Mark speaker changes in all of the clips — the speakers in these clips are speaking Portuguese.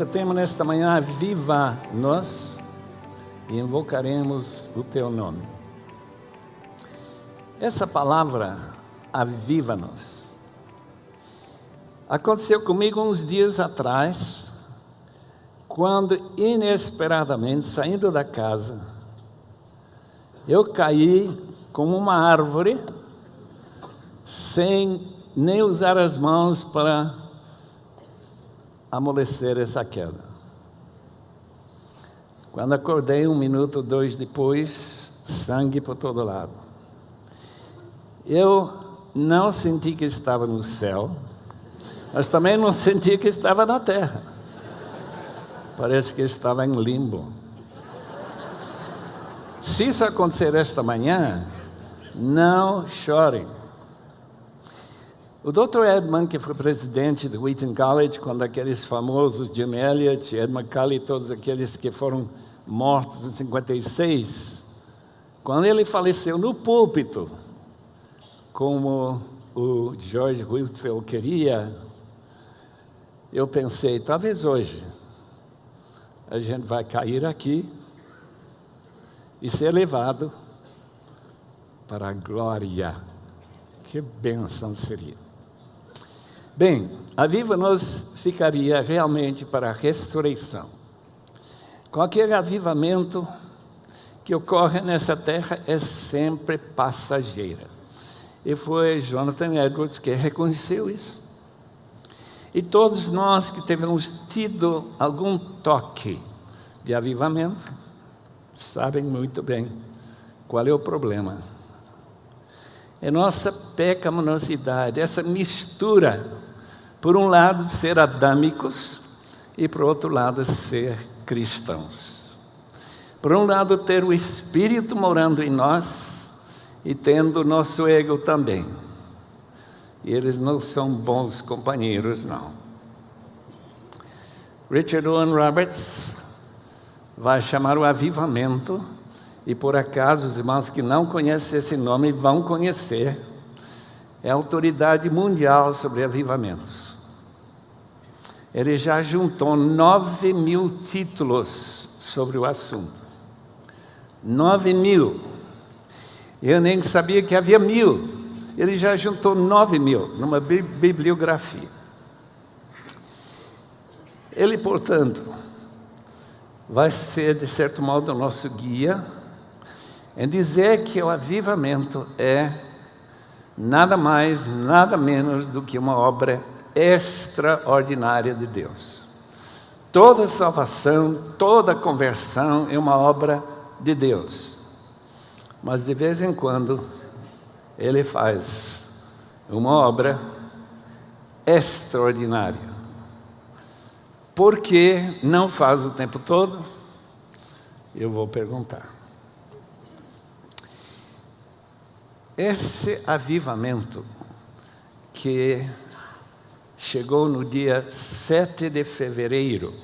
Speaker 1: Nosso tema nesta manhã: aviva-nos e invocaremos o teu nome. Essa palavra, aviva-nos, aconteceu comigo uns dias atrás, quando inesperadamente, saindo da casa, eu caí como uma árvore, sem nem usar as mãos para amolecer essa queda. Quando acordei, 1 minuto, 2 depois, sangue por todo lado. Eu não senti que estava no céu, mas também não senti que estava na terra. Parece que estava em limbo. Se isso acontecer esta manhã, não chorem. O Dr. Edmund, que foi presidente do Wheaton College, quando aqueles famosos Jim Elliot, Ed McCully, todos aqueles que foram mortos em 56, quando ele faleceu no púlpito, como o George Whitefield queria, eu pensei, talvez hoje a gente vai cair aqui e ser levado para a glória. Que bênção seria! Bem, aviva-nos ficaria realmente para a ressurreição. Qualquer avivamento que ocorre nessa terra é sempre passageira. E foi Jonathan Edwards que reconheceu isso. E todos nós que tivemos tido algum toque de avivamento, sabem muito bem qual é o problema. É nossa pecaminosidade, essa mistura, por um lado ser adâmicos e por outro lado ser cristãos. Por um lado ter o Espírito morando em nós e tendo o nosso ego também. E eles não são bons companheiros, não. Richard Owen Roberts vai chamar o avivamento, e por acaso os irmãos que não conhecem esse nome vão conhecer, é a autoridade mundial sobre avivamentos. Ele já juntou 9.000 títulos sobre o assunto. 9.000. Eu nem sabia que havia 1.000. Ele já juntou 9.000 numa bibliografia. Ele, portanto, vai ser, de certo modo, o nosso guia em dizer que o avivamento é nada mais, nada menos do que uma obra extraordinária de Deus. Toda salvação, toda conversão é uma obra de Deus. Mas de vez em quando, Ele faz uma obra extraordinária. Por que não faz o tempo todo? Eu vou perguntar. Esse avivamento que chegou no dia 7 de fevereiro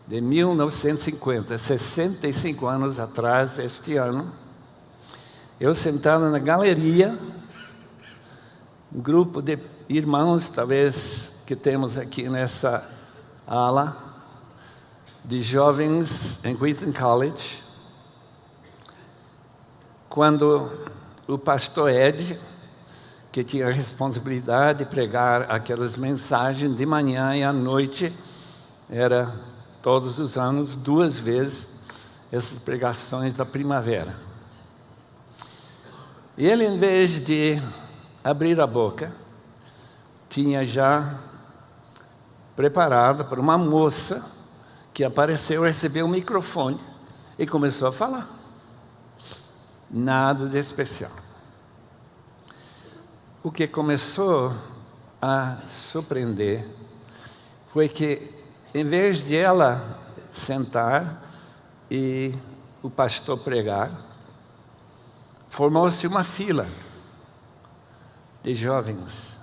Speaker 1: de 1950, 65 anos atrás, este ano, eu sentado na galeria, um grupo de irmãos, talvez, que temos aqui nessa ala, de jovens em Wheaton College, quando o pastor Ed, que tinha a responsabilidade de pregar aquelas mensagens de manhã e à noite, era todos os anos, 2 vezes, essas pregações da primavera. E ele, em vez de abrir a boca, tinha já preparado para uma moça que apareceu, recebeu o microfone e começou a falar. Nada de especial. O que começou a surpreender foi que, em vez de ela sentar e o pastor pregar, formou-se uma fila de jovens.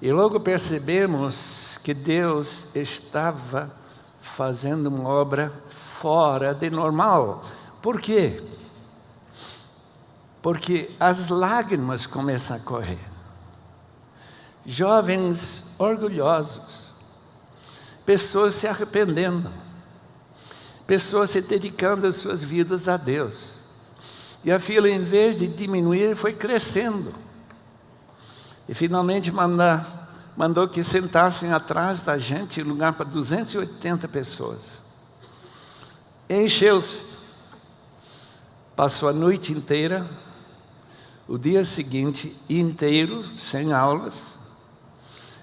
Speaker 1: E logo percebemos que Deus estava fazendo uma obra fora de normal. Por quê? Porque as lágrimas começam a correr. Jovens orgulhosos, pessoas se arrependendo, pessoas se dedicando as suas vidas a Deus. E a fila, em vez de diminuir, foi crescendo. E finalmente mandou que sentassem atrás da gente, lugar para 280 pessoas. Encheu-se. Passou a noite inteira, o dia seguinte inteiro, sem aulas,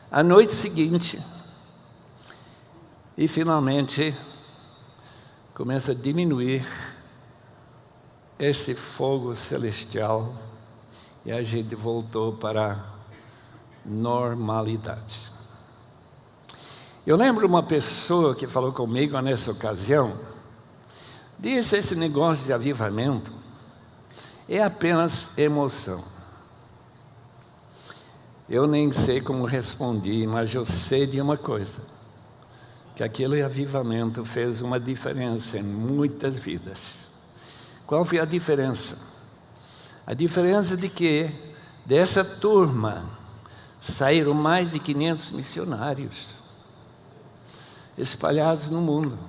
Speaker 1: a noite seguinte, e finalmente começa a diminuir esse fogo celestial e a gente voltou para a normalidade. Eu lembro uma pessoa que falou comigo nessa ocasião, disse: esse negócio de avivamento é apenas emoção. Eu nem sei como respondi, mas eu sei de uma coisa, que aquele avivamento fez uma diferença em muitas vidas. Qual foi a diferença? A diferença de que dessa turma saíram mais de 500 missionários espalhados no mundo,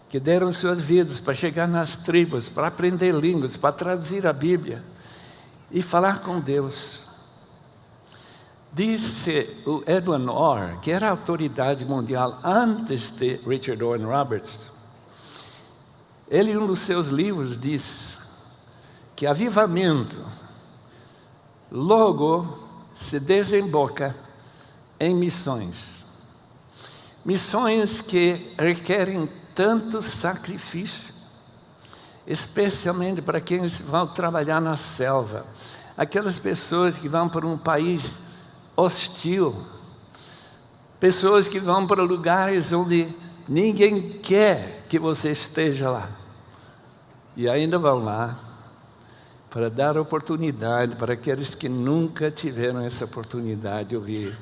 Speaker 1: que deram suas vidas para chegar nas tribos, para aprender línguas, para traduzir a Bíblia e falar com Deus. Disse o Edwin Orr, que era a autoridade mundial antes de Richard Owen Roberts, ele, em um dos seus livros, diz que avivamento logo se desemboca em missões. Missões que requerem tanto sacrifício, especialmente para quem vão trabalhar na selva, aquelas pessoas que vão para um país hostil, pessoas que vão para lugares onde ninguém quer que você esteja lá, e ainda vão lá para dar oportunidade para aqueles que nunca tiveram essa oportunidade de ouvir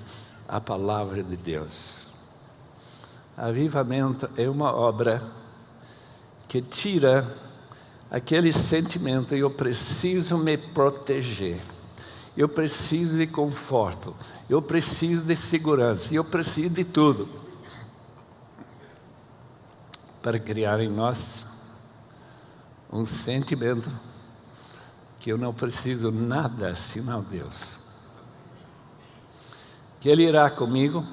Speaker 1: a palavra de Deus. Avivamento é uma obra que tira aquele sentimento: eu preciso me proteger, eu preciso de conforto, eu preciso de segurança, eu preciso de tudo, para criar em nós um sentimento que eu não preciso nada senão Deus, que Ele irá comigo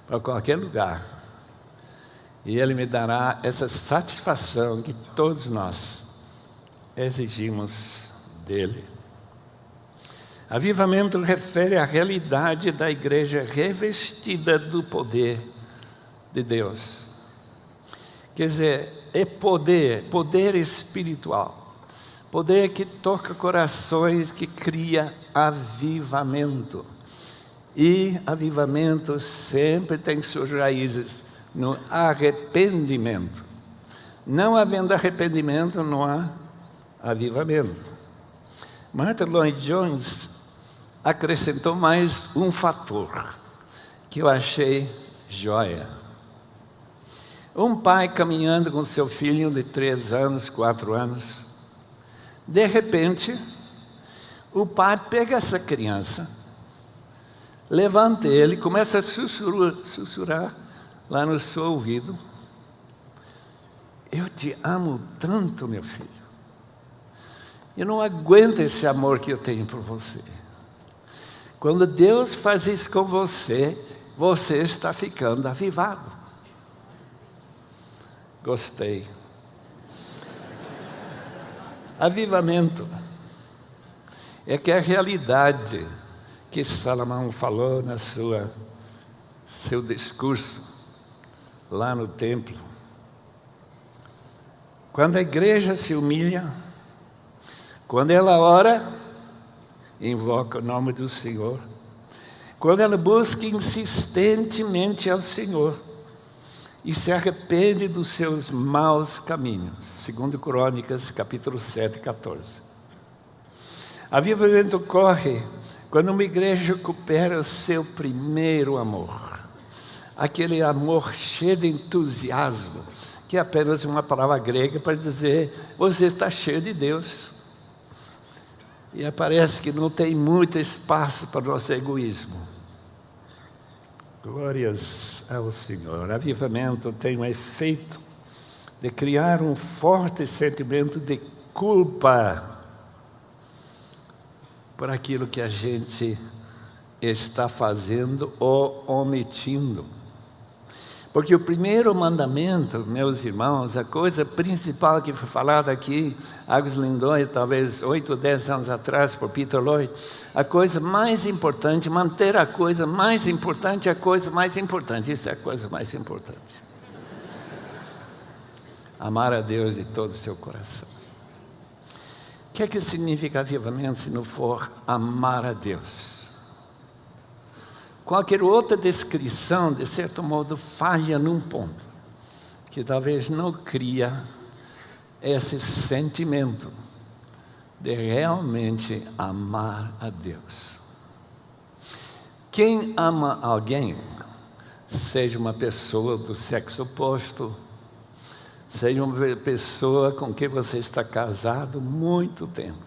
Speaker 1: para qualquer lugar, e Ele me dará essa satisfação que todos nós exigimos dEle. Avivamento refere à realidade da igreja revestida do poder de Deus. Quer dizer, é poder espiritual, poder que toca corações, que cria avivamento. E avivamento sempre tem suas raízes no arrependimento. Não havendo arrependimento, não há avivamento. Martyn Lloyd-Jones acrescentou mais um fator que eu achei joia. Um pai caminhando com seu filho de 3 anos, 4 anos, de repente, o pai pega essa criança, levanta ele, começa a sussurrar lá no seu ouvido: eu te amo tanto, meu filho. Eu não aguento esse amor que eu tenho por você. Quando Deus faz isso com você, você está ficando avivado. Gostei. Avivamento é que a realidade que Salomão falou na seu discurso lá no templo. Quando a igreja se humilha, quando ela ora, invoca o nome do Senhor, quando ela busca insistentemente ao Senhor e se arrepende dos seus maus caminhos, segundo Crônicas, capítulo 7, 14. Avivamento ocorre quando uma igreja recupera o seu primeiro amor, aquele amor cheio de entusiasmo, que é apenas uma palavra grega para dizer: você está cheio de Deus. E parece que não tem muito espaço para o nosso egoísmo. Glórias ao Senhor. Avivamento tem um efeito de criar um forte sentimento de culpa por aquilo que a gente está fazendo ou omitindo. Porque o primeiro mandamento, meus irmãos, a coisa principal que foi falada aqui, Agus Lindoy, talvez 8 ou 10 anos atrás, por Peter Lloyd, a coisa mais importante, manter a coisa mais importante, a coisa mais importante, isso é a coisa mais importante. Amar a Deus de todo o seu coração. O que é que significa avivamento se não for amar a Deus? Qualquer outra descrição, de certo modo, falha num ponto, que talvez não cria esse sentimento de realmente amar a Deus. Quem ama alguém, seja uma pessoa do sexo oposto, seja uma pessoa com quem você está casado muito tempo,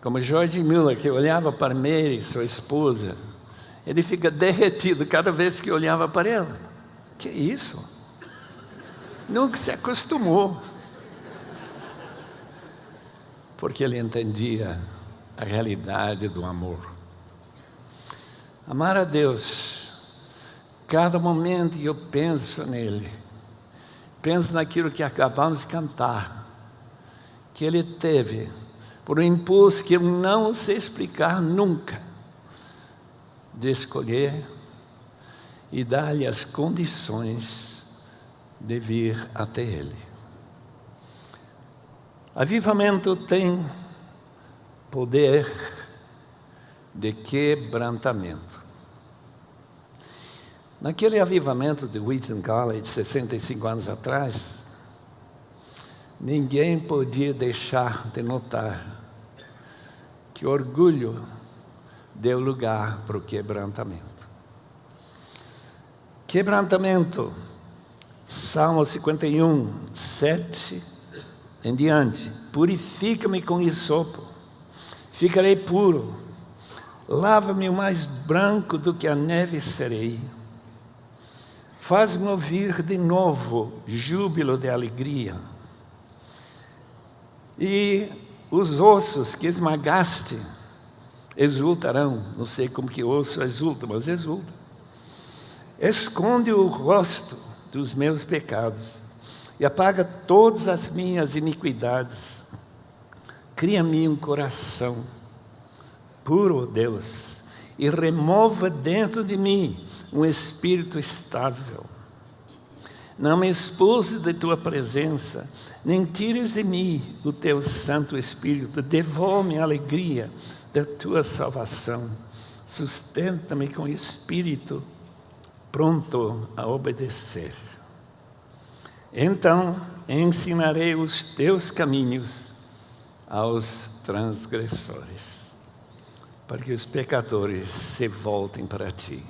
Speaker 1: como George Miller, que olhava para Mary, sua esposa, ele fica derretido cada vez que olhava para ela. Que isso? Nunca se acostumou. Porque ele entendia a realidade do amor. Amar a Deus, cada momento eu penso nele. Penso naquilo que acabamos de cantar, que ele teve, por um impulso que eu não sei explicar nunca, de escolher e dar-lhe as condições de vir até Ele. Avivamento tem poder de quebrantamento. Naquele avivamento de Wheaton College, 65 anos atrás, ninguém podia deixar de notar que orgulho deu lugar para o quebrantamento. Quebrantamento, Salmo 51, 7 em diante. Purifica-me com hisopo, ficarei puro. Lava-me o mais branco do que a neve serei. Faz-me ouvir de novo júbilo de alegria. E os ossos que esmagaste exultarão. Não sei como que osso exulta, mas exulta. Esconde o rosto dos meus pecados e apaga todas as minhas iniquidades. Cria-me um coração puro, Deus, e remova dentro de mim um espírito estável. Não me expulse de tua presença, nem tires de mim o teu Santo Espírito. Devolve-me a alegria da tua salvação. Sustenta-me com espírito pronto a obedecer. Então ensinarei os teus caminhos aos transgressores, para que os pecadores se voltem para ti.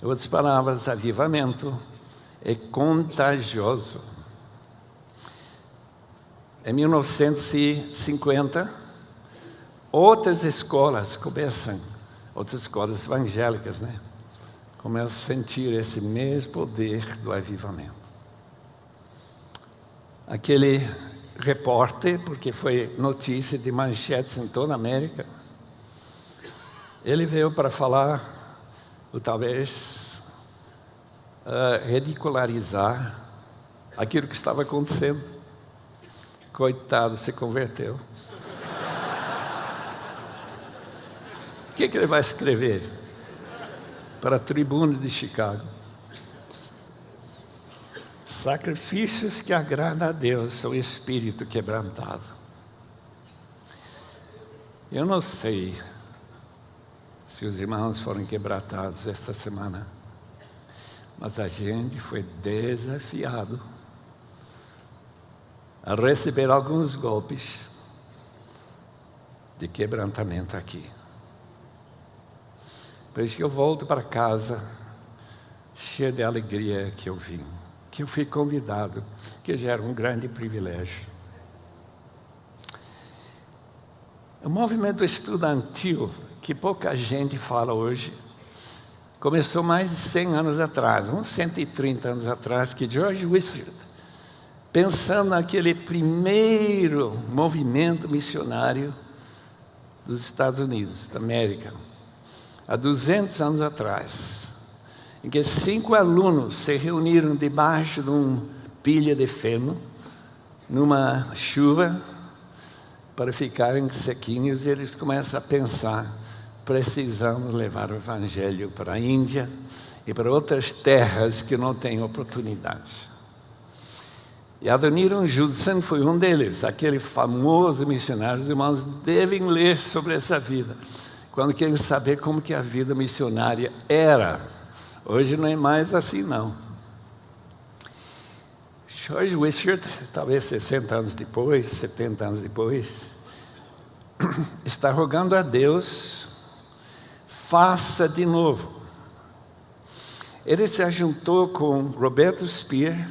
Speaker 1: Em outras palavras, avivamento é contagioso. Em 1950, outras escolas começam, outras escolas evangélicas, começam a sentir esse mesmo poder do avivamento. Aquele repórter, porque foi notícia de manchetes em toda a América, ele veio para falar, ou talvez ridicularizar aquilo que estava acontecendo. Coitado, se converteu. O que ele vai escrever para a Tribuna de Chicago? Sacrifícios que agradam a Deus são espírito quebrantado. Eu não sei se os irmãos foram quebrantados esta semana, mas a gente foi desafiado a receber alguns golpes de quebrantamento aqui. Por isso que eu volto para casa cheio de alegria que eu vim, que eu fui convidado, que já era um grande privilégio. O movimento estudantil, que pouca gente fala hoje, começou mais de 100 anos atrás, uns 130 anos atrás, que George Whistler, pensando naquele primeiro movimento missionário dos Estados Unidos, da América, há 200 anos atrás, em que 5 alunos se reuniram debaixo de uma pilha de feno, numa chuva, para ficarem sequinhos, e eles começam a pensar: precisamos levar o Evangelho para a Índia e para outras terras que não têm oportunidade. E Adoniram Judson foi um deles, aquele famoso missionário. Os irmãos devem ler sobre essa vida, quando querem saber como que a vida missionária era. Hoje não é mais assim, não. George Whistler, talvez 60 anos depois, 70 anos depois, está rogando a Deus: faça de novo. Ele se ajuntou com Roberto Speer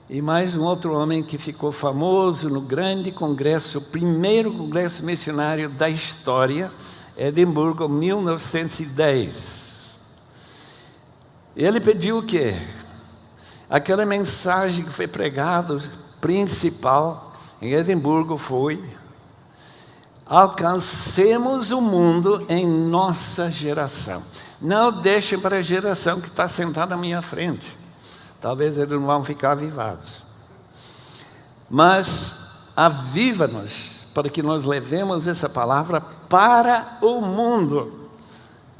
Speaker 1: e mais um outro homem que ficou famoso no grande congresso, o primeiro congresso missionário da história, Edimburgo, 1910. Ele pediu o quê? Aquela mensagem que foi pregada, principal, em Edimburgo foi: alcancemos o mundo em nossa geração. Não deixem para a geração que está sentada à minha frente. Talvez eles não vão ficar avivados. Mas aviva-nos para que nós levemos essa palavra para o mundo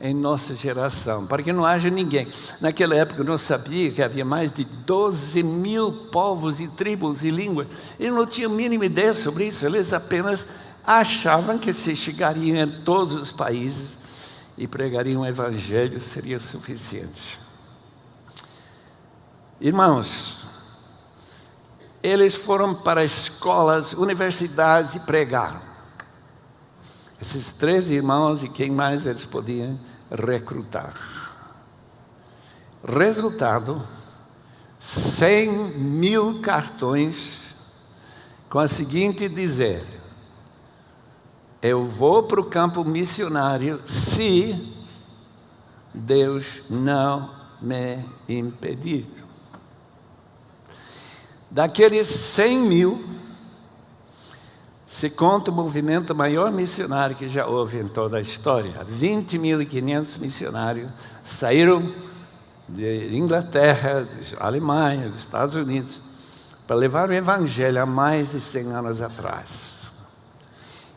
Speaker 1: em nossa geração, para que não haja ninguém. Naquela época eu não sabia que havia mais de 12 mil povos e tribos e línguas. Eu não tinha a mínima ideia sobre isso. Eles apenas achavam que se chegariam em todos os países e pregariam o Evangelho seria suficiente. Irmãos, eles foram para escolas, universidades e pregaram. Esses 13 irmãos e quem mais eles podiam recrutar. Resultado: 100 mil cartões com a seguinte dizer: eu vou para o campo missionário se Deus não me impedir. Daqueles 100 mil, se conta o movimento maior missionário que já houve em toda a história. 20.500 missionários saíram de Inglaterra, de Alemanha, dos Estados Unidos, para levar o Evangelho há mais de 100 anos atrás.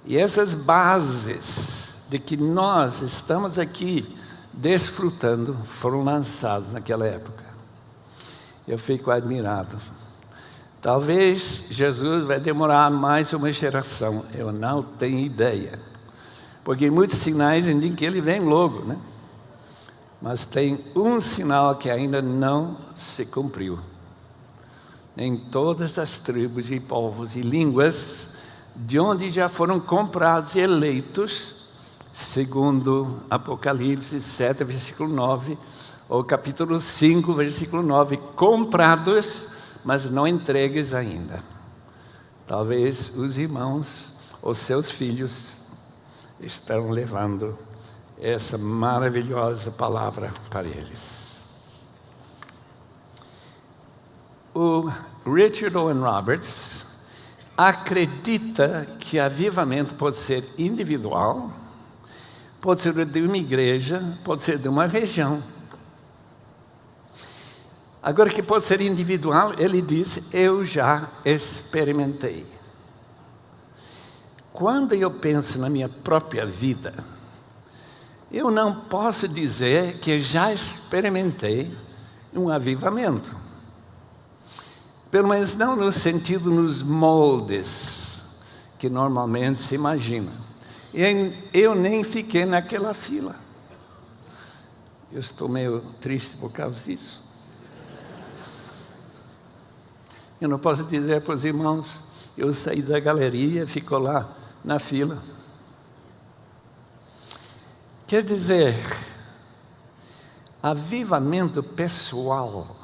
Speaker 1: E essas bases de que nós estamos aqui desfrutando foram lançadas naquela época. Eu fico admirado. Talvez Jesus vai demorar mais uma geração, eu não tenho ideia. Porque muitos sinais indicam que ele vem logo, né? Mas tem um sinal que ainda não se cumpriu. Em todas as tribos e povos e línguas, de onde já foram comprados e eleitos, segundo Apocalipse 7, versículo 9, ou capítulo 5, versículo 9, comprados, mas não entregues ainda. Talvez os irmãos ou seus filhos estão levando essa maravilhosa palavra para eles. O Richard Owen Roberts acredita que avivamento pode ser individual, pode ser de uma igreja, pode ser de uma região. Agora que pode ser individual, ele diz: eu já experimentei. Quando eu penso na minha própria vida, eu não posso dizer que já experimentei um avivamento. Pelo menos não no sentido, nos moldes que normalmente se imagina. Eu nem fiquei naquela fila. Eu estou meio triste por causa disso. Eu não posso dizer para os irmãos: eu saí da galeria, ficou lá na fila. Quer dizer, avivamento pessoal,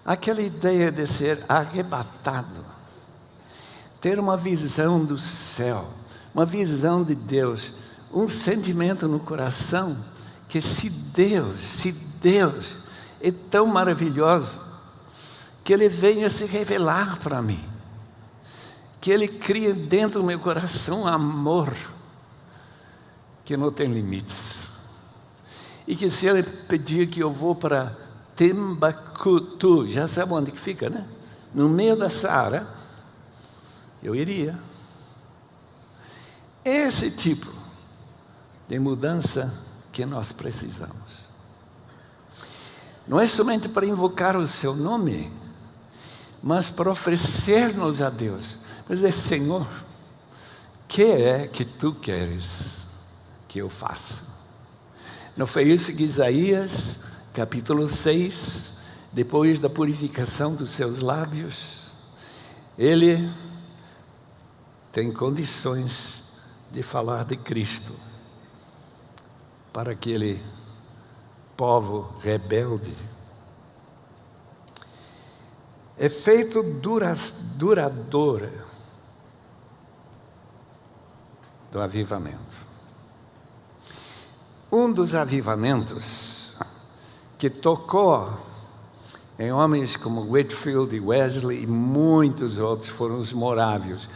Speaker 1: aquela ideia de ser arrebatado, ter uma visão do céu, uma visão de Deus, um sentimento no coração que se Deus é tão maravilhoso, que Ele venha se revelar para mim, que Ele crie dentro do meu coração amor que não tem limites, e que se Ele pedir que eu vou para Timbuktu, já sabe onde que fica, né? No meio da Saara, eu iria. Esse tipo de mudança que nós precisamos. Não é somente para invocar o seu nome, mas para oferecer-nos a Deus. Mas é, Senhor, o que é que Tu queres que eu faça? Não foi isso que Isaías, capítulo 6, depois da purificação dos seus lábios, ele tem condições de falar de Cristo para aquele povo rebelde. Efeito duradouro do avivamento. Um dos avivamentos que tocou em homens como Whitefield e Wesley e muitos outros foram os morávios.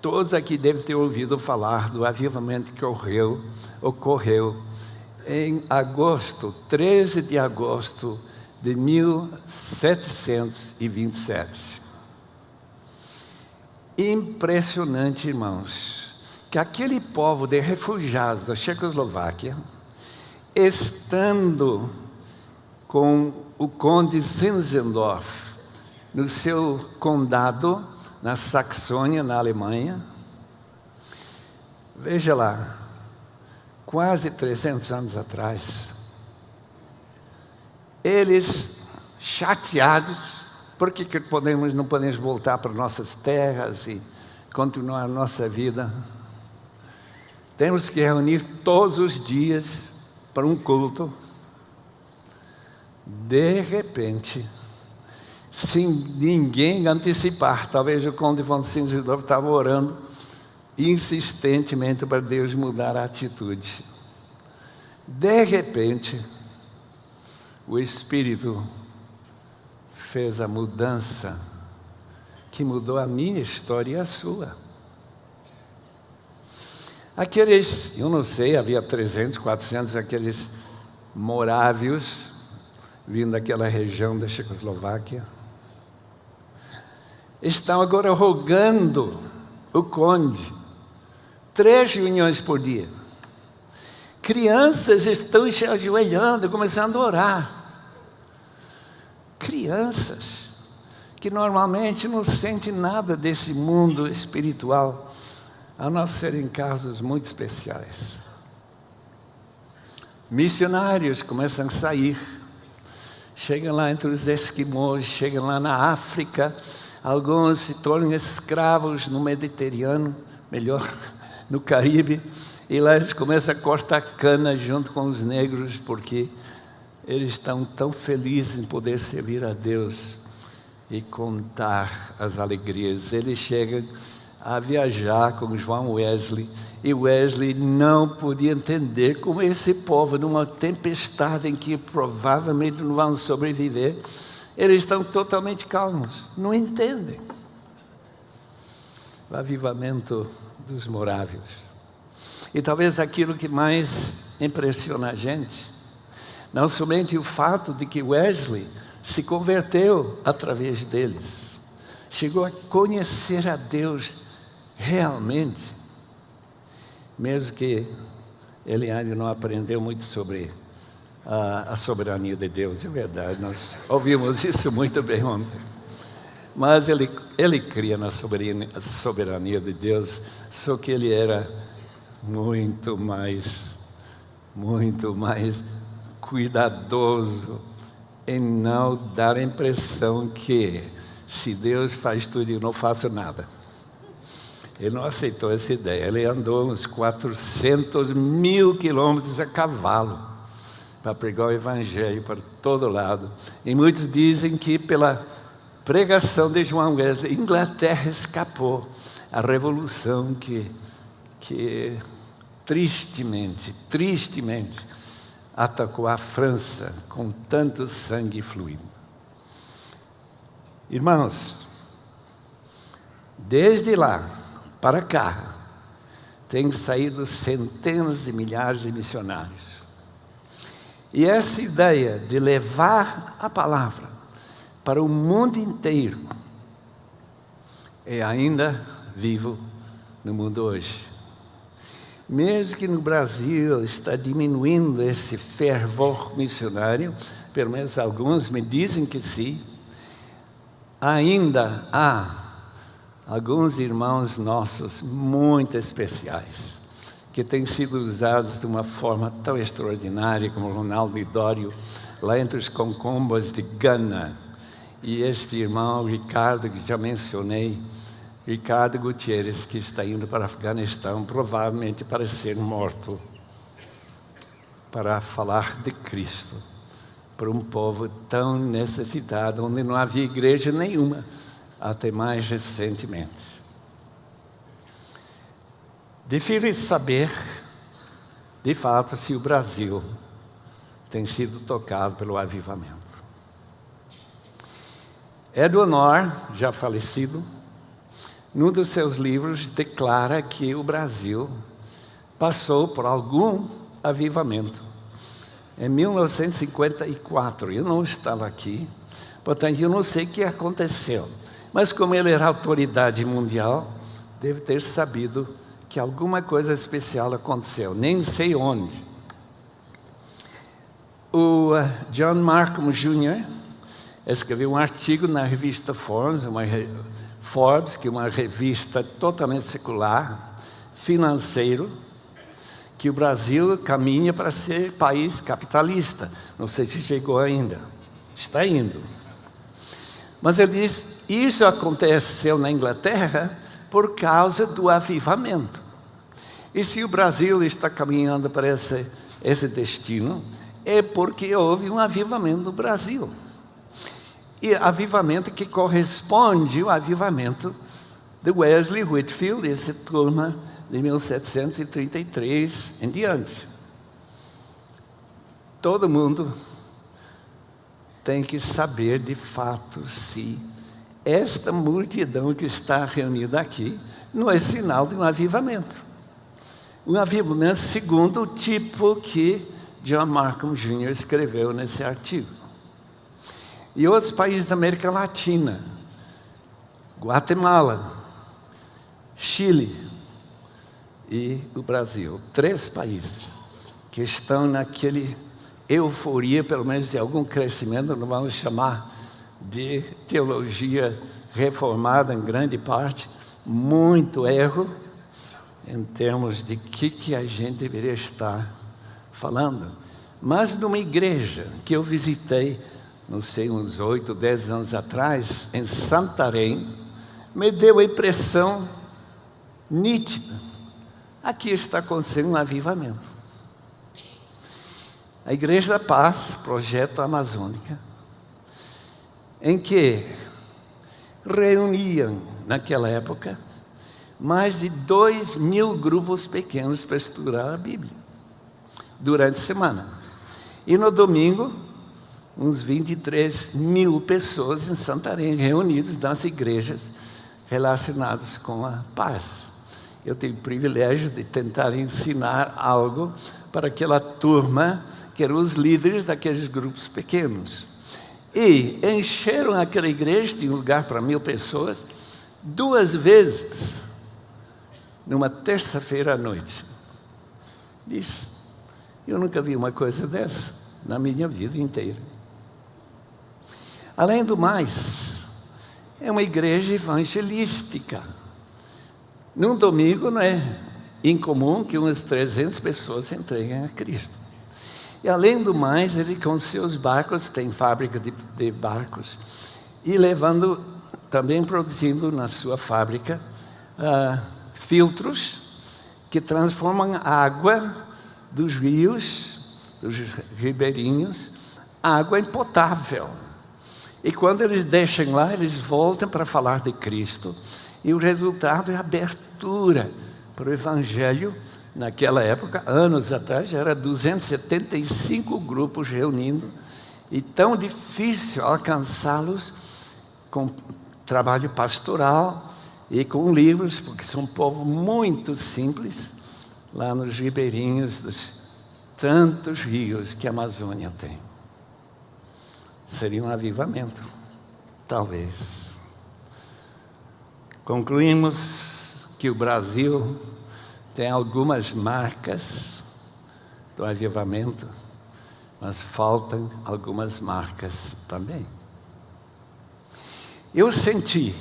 Speaker 1: Todos aqui devem ter ouvido falar do avivamento que ocorreu em agosto, 13 de agosto de 1727. Impressionante, irmãos, que aquele povo de refugiados da Checoslováquia, estando com o conde Zinzendorf no seu condado, na Saxônia, na Alemanha, veja lá, quase 300 anos atrás, eles chateados, porque não podemos voltar para nossas terras e continuar a nossa vida, temos que reunir todos os dias para um culto. De repente, sem ninguém antecipar, talvez o conde von Zinzendorf estava orando insistentemente para Deus mudar a atitude. De repente, o Espírito fez a mudança que mudou a minha história e a sua. Aqueles, eu não sei, havia 300, 400, aqueles morávios vindo daquela região da Checoslováquia, estão agora rogando o conde 3 reuniões por dia. Crianças estão se ajoelhando, começando a orar. Crianças que normalmente não sentem nada desse mundo espiritual, a não ser em casos muito especiais. Missionários começam a sair, chegam lá entre os esquimós, chegam lá na África, alguns se tornam escravos no Mediterrâneo, melhor, no Caribe, e lá eles começam a cortar cana junto com os negros, porque eles estão tão felizes em poder servir a Deus e contar as alegrias. Eles chegam a viajar com João Wesley, e Wesley não podia entender como esse povo, numa tempestade em que provavelmente não vão sobreviver, eles estão totalmente calmos, não entendem. O avivamento dos morávios. E talvez aquilo que mais impressiona a gente, não somente o fato de que Wesley se converteu através deles, chegou a conhecer a Deus realmente, mesmo que ele ainda não aprendeu muito sobre a soberania de Deus, é verdade, nós ouvimos isso muito bem ontem. Mas ele cria na soberania de Deus, só que ele era muito mais cuidadoso em não dar a impressão que, se Deus faz tudo, eu não faço nada. Ele não aceitou essa ideia. Ele andou uns 400.000 quilômetros a cavalo para pregar o Evangelho para todo lado. E muitos dizem que pela pregação de João Wesley, Inglaterra escapou à revolução que tristemente, atacou a França com tanto sangue fluindo. Irmãos, desde lá para cá, têm saído centenas de milhares de missionários. E essa ideia de levar a palavra para o mundo inteiro é ainda vivo no mundo hoje. Mesmo que no Brasil está diminuindo esse fervor missionário, pelo menos alguns me dizem que sim, ainda há alguns irmãos nossos muito especiais, que têm sido usados de uma forma tão extraordinária, como Ronaldo Lidório, lá entre os concombas de Gana. E este irmão Ricardo, que já mencionei, Ricardo Gutierrez, que está indo para o Afeganistão, provavelmente para ser morto, para falar de Cristo, para um povo tão necessitado, onde não havia igreja nenhuma, até mais recentemente. Difícil saber, de fato, se o Brasil tem sido tocado pelo avivamento. Edward Norr, já falecido, num dos seus livros declara que o Brasil passou por algum avivamento. Em 1954, eu não estava aqui, portanto eu não sei o que aconteceu. Mas como ele era autoridade mundial, deve ter sabido que alguma coisa especial aconteceu, nem sei onde. O John Markham Jr. escreveu um artigo na revista Forbes, que é uma revista totalmente secular, financeiro, que o Brasil caminha para ser país capitalista. Não sei se chegou ainda. Está indo. Mas ele diz, isso aconteceu na Inglaterra por causa do avivamento. E se o Brasil está caminhando para esse destino, é porque houve um avivamento no Brasil. E avivamento que corresponde ao avivamento de Wesley Whitefield, essa turma de 1733 em diante. Todo mundo tem que saber de fato se esta multidão que está reunida aqui não é sinal de um avivamento. Um avivamento segundo o tipo que John Markham Jr. escreveu nesse artigo. E outros países da América Latina, Guatemala, Chile e o Brasil, 3 países que estão naquele euforia, pelo menos de algum crescimento, não vamos chamar de teologia reformada em grande parte, muito erro em termos de que a gente deveria estar falando. Mas numa igreja que eu visitei, não sei, uns 8, 10 anos atrás, em Santarém, me deu a impressão nítida. Aqui está acontecendo um avivamento. A Igreja da Paz, projeto amazônica, em que reuniam, naquela época, mais de 2.000 grupos pequenos para estudar a Bíblia, durante a semana. E no domingo, uns 23.000 pessoas em Santarém, reunidas nas igrejas relacionadas com a paz. Eu tive o privilégio de tentar ensinar algo para aquela turma, que eram os líderes daqueles grupos pequenos. E encheram aquela igreja, tinha lugar para 1.000 pessoas, 2 vezes, numa terça-feira à noite. Disse, eu nunca vi uma coisa dessa na minha vida inteira. Além do mais, é uma igreja evangelística. Num domingo não é incomum que umas 300 pessoas se entreguem a Cristo. E além do mais, ele com seus barcos, tem fábrica de barcos, e levando, também produzindo na sua fábrica, filtros que transformam a água dos rios, dos ribeirinhos, água em potável. E quando eles deixam lá, eles voltam para falar de Cristo. E o resultado é a abertura para o Evangelho Naquela época, anos atrás, já era 275 grupos reunindo, e tão difícil alcançá-los com trabalho pastoral e com livros, porque são um povo muito simples, lá nos ribeirinhos dos tantos rios que a Amazônia tem. Seria um avivamento, talvez. Concluímos que o Brasil tem algumas marcas do avivamento, mas faltam algumas marcas também. Eu senti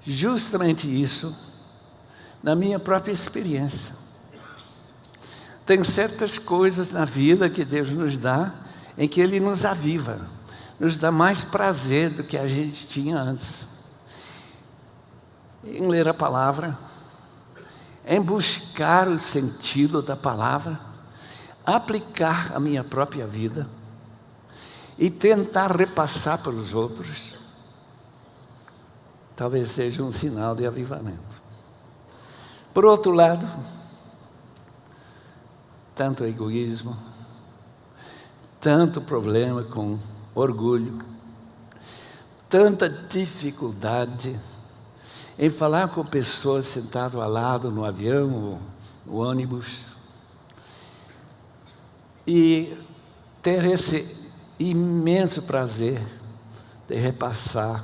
Speaker 1: justamente isso na minha própria experiência. Tem certas coisas na vida que Deus nos dá, em que Ele nos aviva, nos dá mais prazer do que a gente tinha antes. Em ler a palavra, em buscar o sentido da palavra, aplicar a minha própria vida e tentar repassar para os outros, talvez seja um sinal de avivamento. Por outro lado, tanto egoísmo, tanto problema com orgulho, tanta dificuldade em falar com pessoas sentadas ao lado no avião ou no ônibus, e ter esse imenso prazer de repassar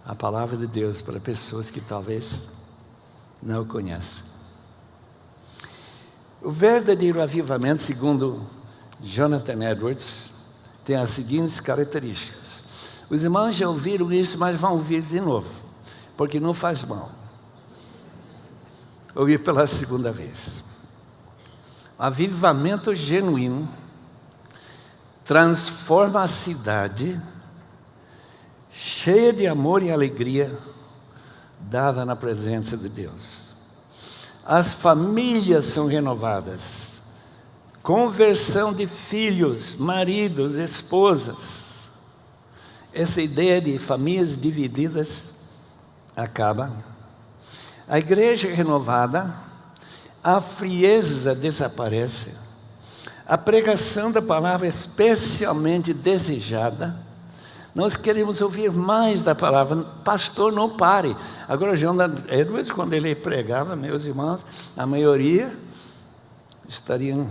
Speaker 1: a palavra de Deus para pessoas que talvez não o conhecem. O verdadeiro avivamento, segundo Jonathan Edwards, tem as seguintes características. Os irmãos já ouviram isso, mas vão ouvir de novo, porque não faz mal ouvir pela segunda vez. O avivamento genuíno transforma a cidade cheia de amor e alegria dada na presença de Deus. As famílias são renovadas, conversão de filhos, maridos, esposas. Essa ideia de famílias divididas acaba. A igreja é renovada, a frieza desaparece, a pregação da palavra é especialmente desejada. Nós queremos ouvir mais da palavra. Pastor, não pare. Agora, Jonathan Edwards, quando ele pregava, meus irmãos, a maioria estariam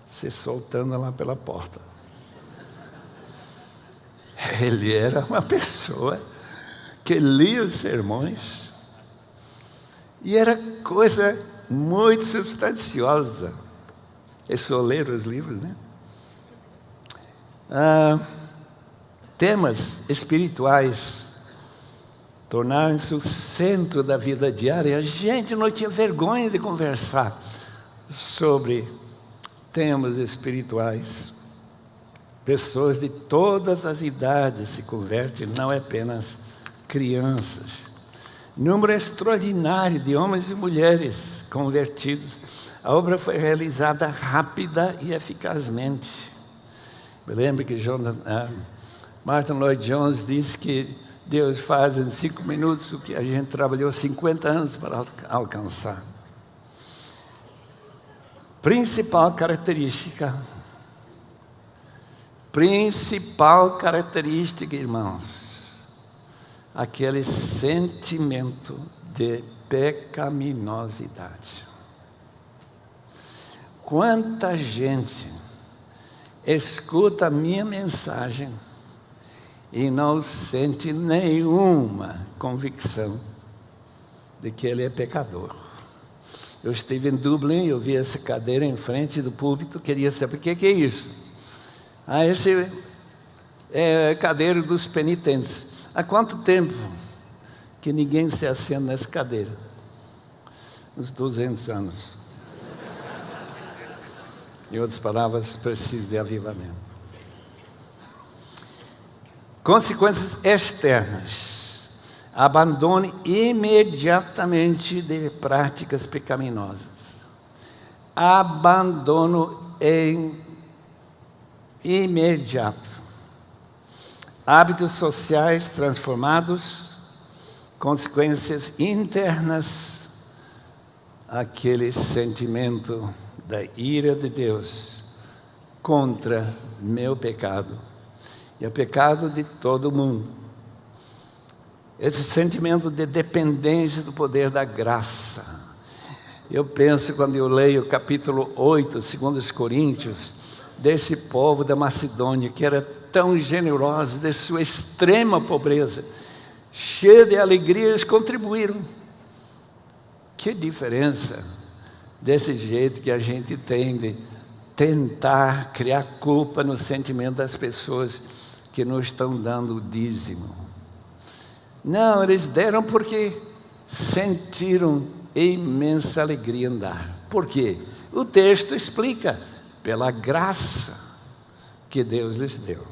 Speaker 1: se soltando lá pela porta. Ele era uma pessoa que lia os sermões e era coisa muito substanciosa. É só ler os livros, né? Temas espirituais tornaram-se o centro da vida diária. A gente não tinha vergonha de conversar sobre temas espirituais. Pessoas de todas as idades se convertem, não é apenas crianças. Número extraordinário de homens e mulheres convertidos. A obra foi realizada rápida e eficazmente. Me lembro que Martin Lloyd-Jones disse que Deus faz em 5 minutos o que a gente trabalhou 50 anos para alcançar. Principal característica, irmãos, aquele sentimento de pecaminosidade. Quanta gente escuta a minha mensagem e não sente nenhuma convicção de que ele é pecador. Eu estive em Dublin, eu vi essa cadeira em frente do púlpito, queria saber o que é isso. Esse é a cadeira dos penitentes. Há quanto tempo que ninguém se assenta nessa cadeira? Uns 200 anos. Em outras palavras, precisa de avivamento. Consequências externas. Abandone imediatamente de práticas pecaminosas. Abandono imediato. Hábitos sociais transformados. Consequências internas. aquele sentimento da ira de Deus contra meu pecado e o pecado de todo mundo. Esse sentimento de dependência do poder da graça. Eu penso, quando eu leio o capítulo 8, 2 Coríntios, desse povo da Macedônia, que era tão generoso, de sua extrema pobreza, cheio de alegria, eles contribuíram. Que diferença desse jeito que a gente tem de tentar criar culpa no sentimento das pessoas que não estão dando o dízimo. Não, eles deram porque sentiram imensa alegria em dar. Por quê? O texto explica, pela graça que Deus lhes deu.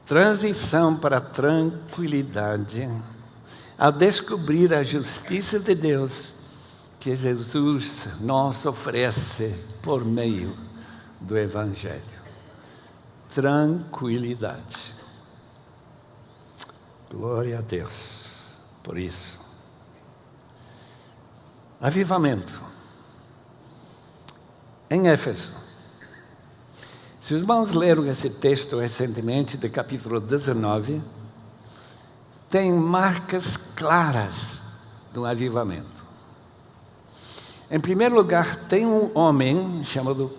Speaker 1: Transição para a tranquilidade, ao descobrir a justiça de Deus que Jesus nos oferece por meio do Evangelho. Tranquilidade. Glória a Deus por isso. Avivamento. Em Éfeso. Se os irmãos leram esse texto recentemente, do capítulo 19, tem marcas claras do avivamento. Em primeiro lugar, tem um homem chamado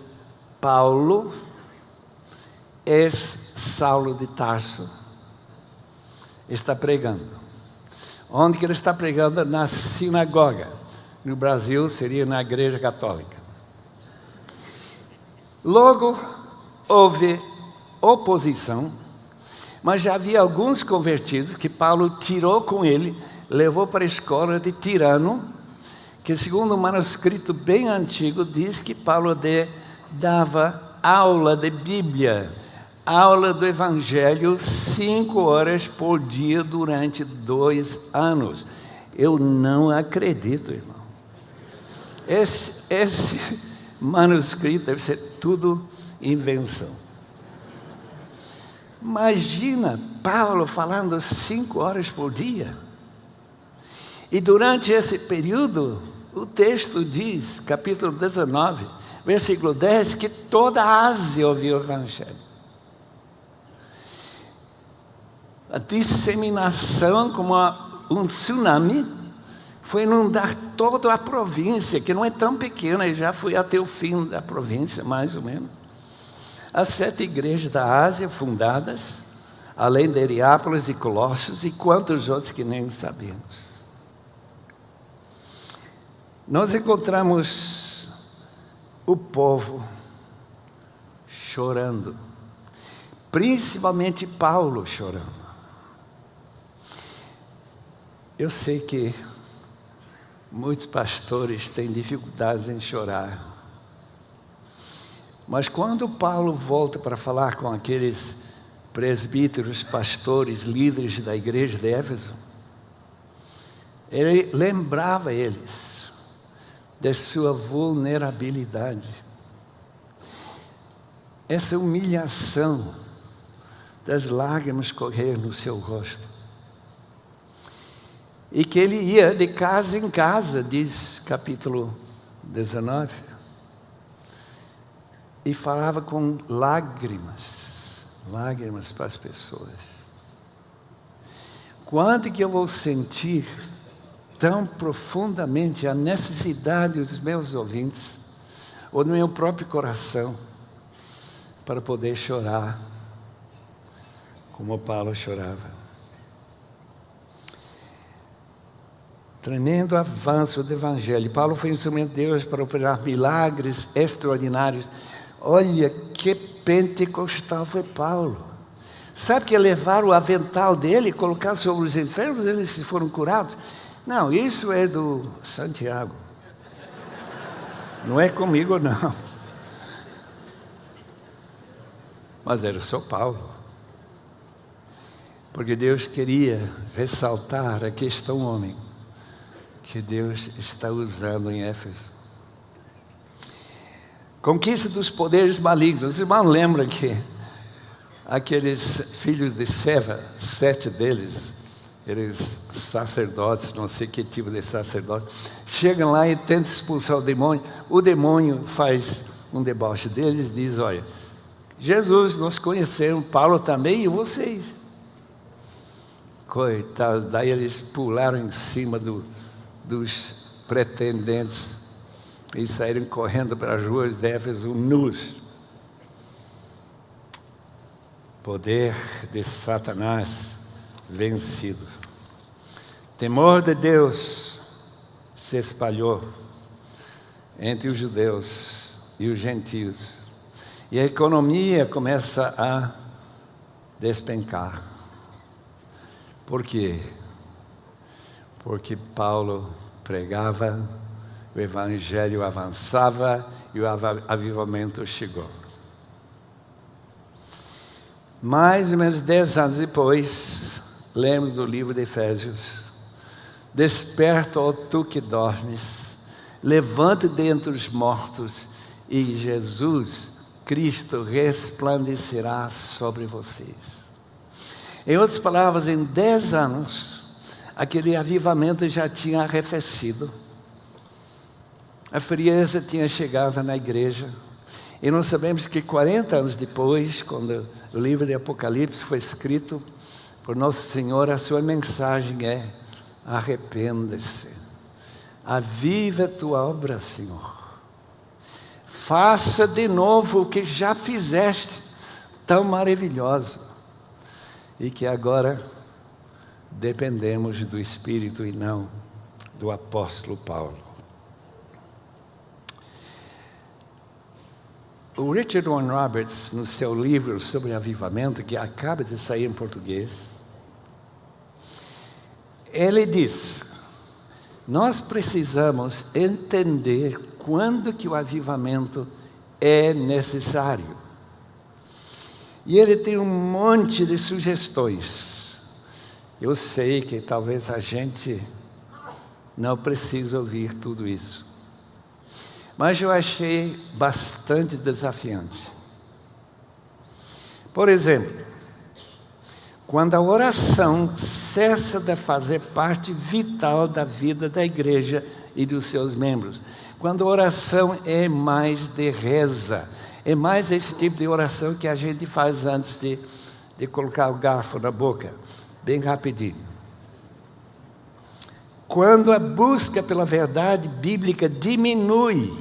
Speaker 1: Paulo, ex-Saulo de Tarso, está pregando. Onde que ele está pregando? Na sinagoga. No Brasil seria na igreja católica. Logo, houve oposição, mas já havia alguns convertidos que Paulo tirou com ele, levou para a escola de Tirano, que segundo um manuscrito bem antigo, diz que Paulo dava aula de Bíblia, aula do Evangelho, 5 horas por dia durante 2 anos. Eu não acredito, irmão. Esse manuscrito deve ser tudo invenção. Imagina Paulo falando 5 horas por dia. E durante esse período, o texto diz, capítulo 19, versículo 10, que toda a Ásia ouviu o Evangelho. A disseminação, como um tsunami, foi inundar toda a província, que não é tão pequena, já foi até o fim da província, mais ou menos. As 7 igrejas da Ásia fundadas, além de Hierápolis e Colossos, e quantos outros que nem sabemos. Nós encontramos o povo chorando, principalmente Paulo chorando. Eu sei que muitos pastores têm dificuldades em chorar, mas quando Paulo volta para falar com aqueles presbíteros, pastores, líderes da igreja de Éfeso, ele lembrava eles de sua vulnerabilidade, essa humilhação das lágrimas correr no seu rosto, e que ele ia de casa em casa, diz capítulo 19, e falava com lágrimas para as pessoas. Quanto que eu vou sentir tão profundamente a necessidade dos meus ouvintes, ou do meu próprio coração, para poder chorar, como Paulo chorava. Tremendo avanço do Evangelho. Paulo foi instrumento de Deus para operar milagres extraordinários. Olha que pentecostal foi Paulo. Sabe que levaram o avental dele e colocar sobre os enfermos, eles foram curados? Não, isso é do Santiago. Não é comigo, não. Mas era só Paulo. Porque Deus queria ressaltar a questão homem, que Deus está usando em Éfeso. Conquista dos poderes malignos. Os irmãos lembram que aqueles filhos de Seva, 7 deles, eles sacerdotes, não sei que tipo de sacerdote, chegam lá e tentam expulsar o demônio faz um deboche deles, diz, olha, Jesus, nós conhecemos, Paulo também e vocês. Coitados, daí eles pularam em cima dos pretendentes e saíram correndo para as ruas de Éfeso nus. Poder de Satanás vencido. Temor de Deus se espalhou entre os judeus e os gentios. E a economia começa a despencar. Por quê? Porque Paulo pregava, o evangelho avançava e o avivamento chegou. Mais ou menos 10 anos depois, lemos o livro de Efésios. Desperta, ó tu que dormes, levante dentre os mortos e Jesus Cristo resplandecerá sobre vocês. Em outras palavras, em 10 anos, aquele avivamento já tinha arrefecido. A frieza tinha chegado na igreja. E nós sabemos que 40 anos depois, quando o livro de Apocalipse foi escrito por Nosso Senhor, a sua mensagem é: arrependa-se, aviva a tua obra, Senhor. Faça de novo o que já fizeste, tão maravilhoso. E que agora dependemos do Espírito e não do apóstolo Paulo. O Richard Warren Roberts, no seu livro sobre avivamento, que acaba de sair em português, ele diz: nós precisamos entender quando que o avivamento é necessário. E ele tem um monte de sugestões. Eu sei que talvez a gente não precise ouvir tudo isso, mas eu achei bastante desafiante. Por exemplo, quando a oração cessa de fazer parte vital da vida da igreja e dos seus membros, quando a oração é mais de reza, é mais esse tipo de oração que a gente faz antes de colocar o garfo na boca, bem rapidinho. Quando a busca pela verdade bíblica diminui,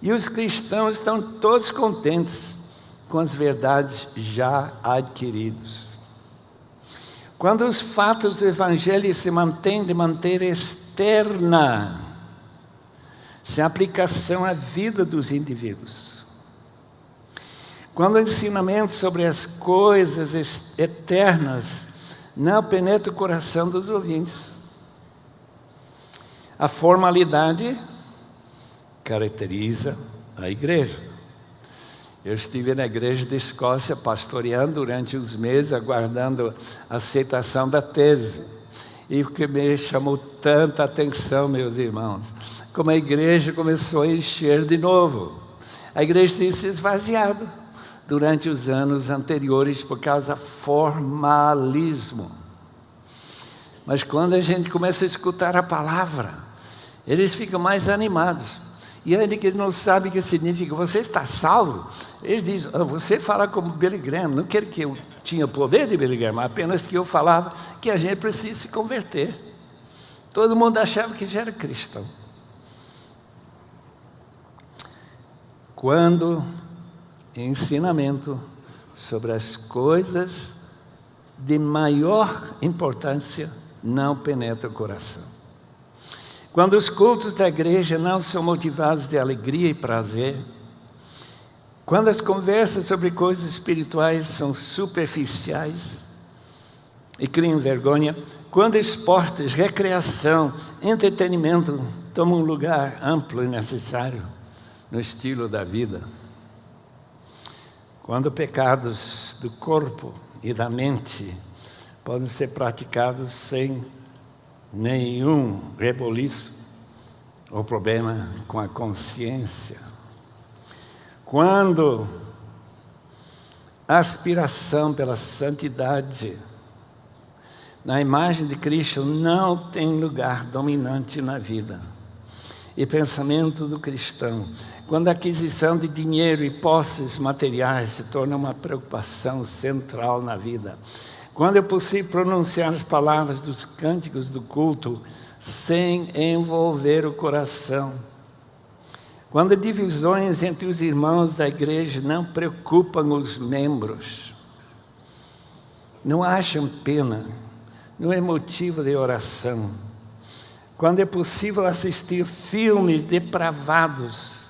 Speaker 1: e os cristãos estão todos contentes com as verdades já adquiridas. Quando os fatos do Evangelho se mantêm de maneira externa, sem aplicação à vida dos indivíduos. Quando o ensinamento sobre as coisas eternas não penetra o coração dos ouvintes. A formalidade caracteriza a igreja. Eu estive na igreja de Escócia pastoreando durante uns meses, aguardando a aceitação da tese. E o que me chamou tanta atenção, meus irmãos, como a igreja começou a encher de novo. A igreja tinha se esvaziado durante os anos anteriores por causa do formalismo. Mas quando a gente começa a escutar a palavra, eles ficam mais animados. E ainda que eles não sabem o que significa, você está salvo? Eles dizem, você fala como Billy Graham. Não quero que eu tinha o poder de Billy Graham, apenas que eu falava que a gente precisa se converter. Todo mundo achava que já era cristão. Quando ensinamento sobre as coisas de maior importância não penetra o coração. Quando os cultos da igreja não são motivados de alegria e prazer, quando as conversas sobre coisas espirituais são superficiais e criam vergonha, quando esportes, recreação, entretenimento tomam um lugar amplo e necessário no estilo da vida, quando pecados do corpo e da mente podem ser praticados sem nenhum reboliço ou problema com a consciência. Quando a aspiração pela santidade na imagem de Cristo não tem lugar dominante na vida. E pensamento do cristão, quando a aquisição de dinheiro e posses materiais se torna uma preocupação central na vida, quando é possível pronunciar as palavras dos cânticos do culto sem envolver o coração, quando divisões entre os irmãos da igreja não preocupam os membros, não acham pena, não é motivo de oração, quando é possível assistir filmes depravados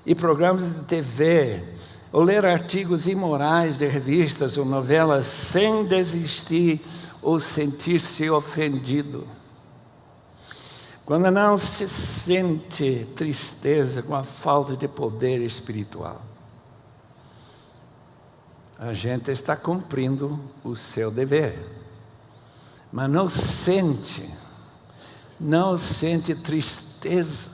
Speaker 1: e programas de TV, ou ler artigos imorais de revistas ou novelas sem desistir ou sentir-se ofendido, quando não se sente tristeza com a falta de poder espiritual, a gente está cumprindo o seu dever, mas não sente tristeza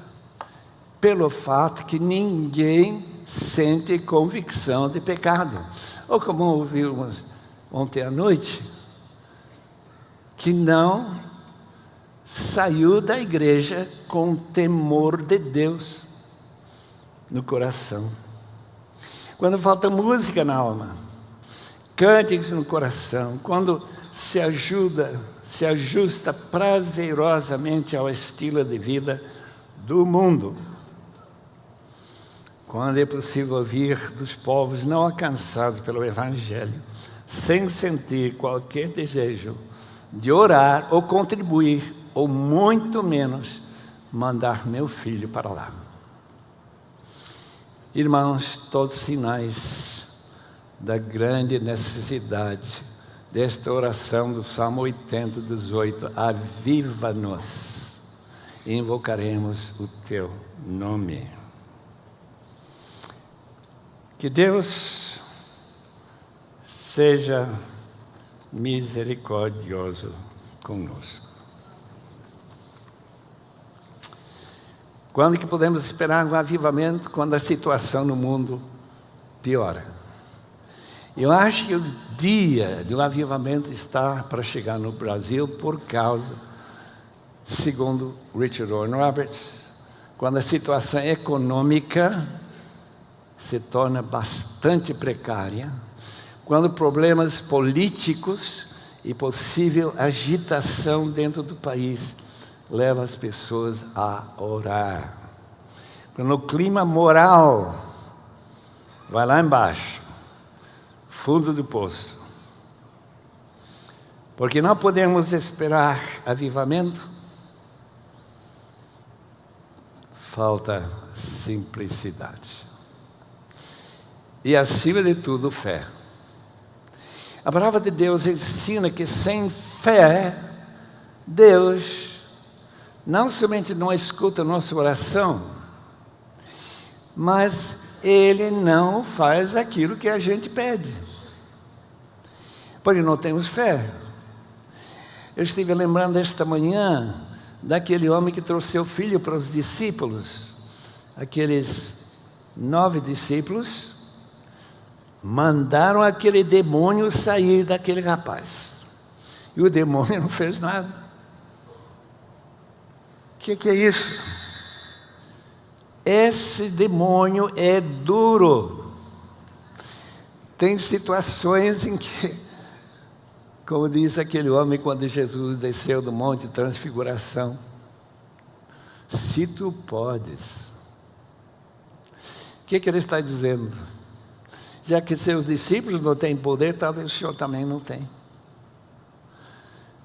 Speaker 1: pelo fato que ninguém sente convicção de pecado. Ou como ouvimos ontem à noite, que não saiu da igreja com temor de Deus no coração. Quando falta música na alma, cânticos no coração, quando se ajusta prazerosamente ao estilo de vida do mundo, quando é possível ouvir dos povos não alcançados pelo Evangelho, sem sentir qualquer desejo de orar ou contribuir, ou muito menos mandar meu filho para lá. Irmãos, todos sinais da grande necessidade desta oração do Salmo 80, 18, aviva-nos, e invocaremos o teu nome. Que Deus seja misericordioso conosco. Quando que podemos esperar um avivamento? Quando a situação no mundo piora. Eu acho que o dia do avivamento está para chegar no Brasil por causa, segundo Richard Owen Roberts, quando a situação econômica se torna bastante precária, quando problemas políticos e possível agitação dentro do país leva as pessoas a orar, quando o clima moral vai lá embaixo, fundo do poço, porque não podemos esperar avivamento, falta simplicidade. E, acima de tudo, fé. A palavra de Deus ensina que sem fé, Deus não somente não escuta a nossa oração, mas Ele não faz aquilo que a gente pede, porque não temos fé. Eu estive lembrando esta manhã daquele homem que trouxe seu filho para os discípulos, aqueles 9 discípulos, mandaram aquele demônio sair daquele rapaz. E o demônio não fez nada. O que é isso? Esse demônio é duro. Tem situações em que, como diz aquele homem quando Jesus desceu do monte de transfiguração, se tu podes. O que ele está dizendo? Já que seus discípulos não têm poder, talvez o Senhor também não tem.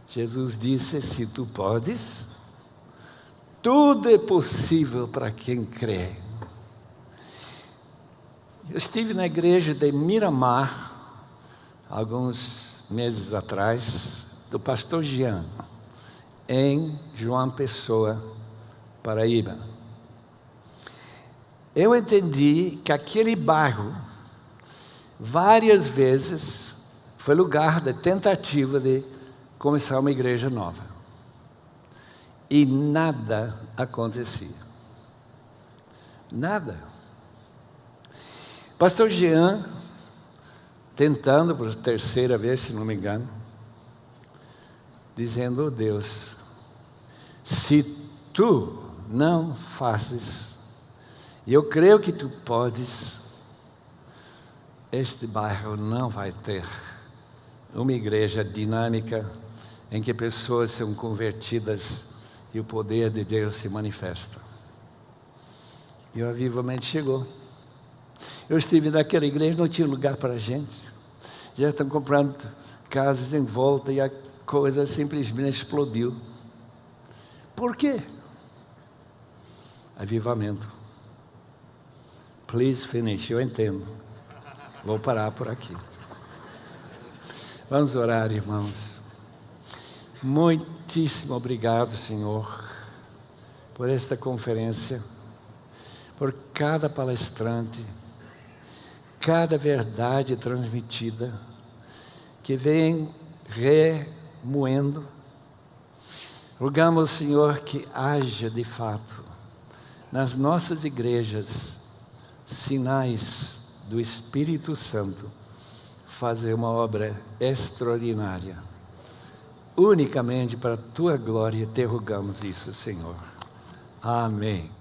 Speaker 1: Jesus disse, se tu podes, tudo é possível para quem crê. Eu estive na igreja de Miramar, alguns meses atrás, do pastor Jean, em João Pessoa, Paraíba. Eu entendi que aquele bairro, várias vezes, foi lugar de tentativa de começar uma igreja nova. E nada acontecia. Nada. Pastor Jean, tentando por terceira vez, se não me engano, dizendo: oh Deus, se tu não fazes, e eu creio que tu podes, este bairro não vai ter uma igreja dinâmica em que pessoas são convertidas e o poder de Deus se manifesta. E o avivamento chegou. Eu estive naquela igreja, não tinha lugar para a gente. Já estão comprando casas em volta e a coisa simplesmente explodiu. Por quê? Avivamento. Please finish, eu entendo. Vou parar por aqui. Vamos orar, irmãos. Muitíssimo obrigado, Senhor, por esta conferência, por cada palestrante, cada verdade transmitida, que vem remoendo. Rogamos, Senhor, que haja de fato nas nossas igrejas sinais do Espírito Santo fazer uma obra extraordinária. Unicamente para a Tua glória te rogamos isso, Senhor. Amém.